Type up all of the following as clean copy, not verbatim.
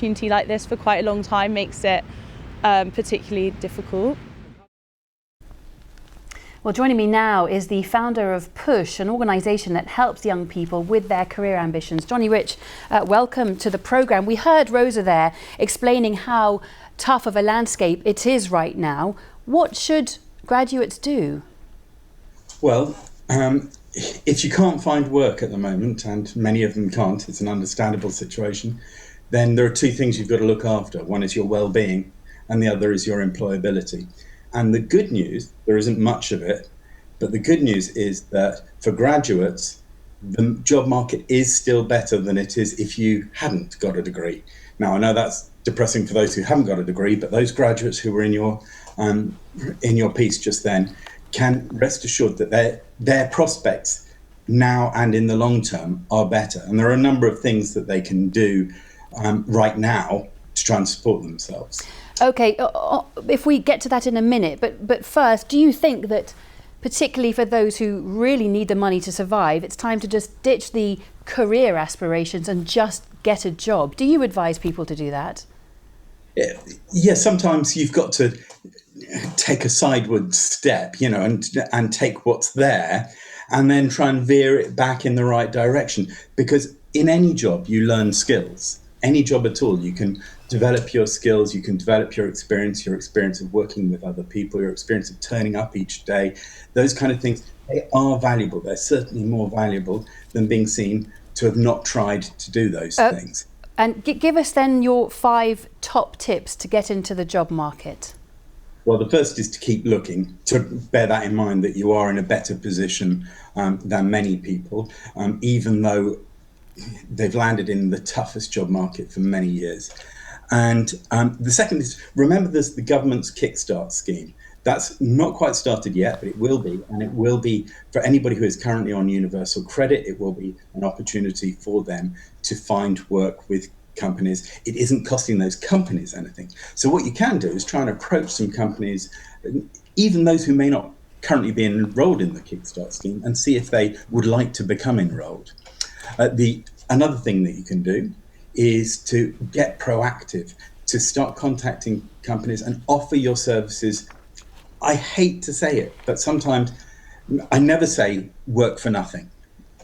opportunity like this for quite a long time makes it particularly difficult. Well, joining me now is the founder of Push, an organisation that helps young people with their career ambitions. Johnny Rich, welcome to the programme. We heard Rosa there explaining how tough of a landscape it is right now. What should graduates do? Well, if you can't find work at the moment, and many of them can't, it's an understandable situation, then there are two things you've got to look after. One is your well-being and the other is your employability. And the good news, there isn't much of it, but the good news is that for graduates, the job market is still better than it is if you hadn't got a degree. Now, I know that's depressing for those who haven't got a degree, but those graduates who were in your piece just then can rest assured that their prospects now and in the long term are better. And there are a number of things that they can do right now to try and support themselves. OK, if we get to that in a minute, but first, do you think that particularly for those who really need the money to survive, it's time to just ditch the career aspirations and just get a job? Do you advise people to do that? Yeah, sometimes you've got to take a sideward step, and take what's there and then try and veer it back in the right direction. Because in any job, you learn skills. Any job at all, you can develop your skills, you can develop your experience of working with other people, your experience of turning up each day. Those kind of things, they are valuable. They're certainly more valuable than being seen to have not tried to do those things. And give us then your 5 top tips to get into the job market. Well, the first is to keep looking, to bear that in mind that you are in a better position than many people, even though they've landed in the toughest job market for many years. And the second is, remember there's the government's Kickstart scheme. That's not quite started yet, but it will be. And it will be for anybody who is currently on universal credit. It will be an opportunity for them to find work with companies. It isn't costing those companies anything. So what you can do is try and approach some companies, even those who may not currently be enrolled in the Kickstart scheme, and see if they would like to become enrolled. Another thing that you can do is to get proactive, to start contacting companies and offer your services. I hate to say it, but sometimes I never say work for nothing.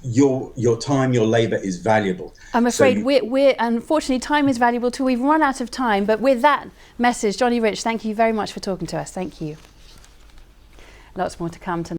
Your time, your labour is valuable. I'm afraid we're unfortunately time is valuable till we've run out of time. But with that message, Johnny Rich, thank you very much for talking to us. Thank you. Lots more to come tonight.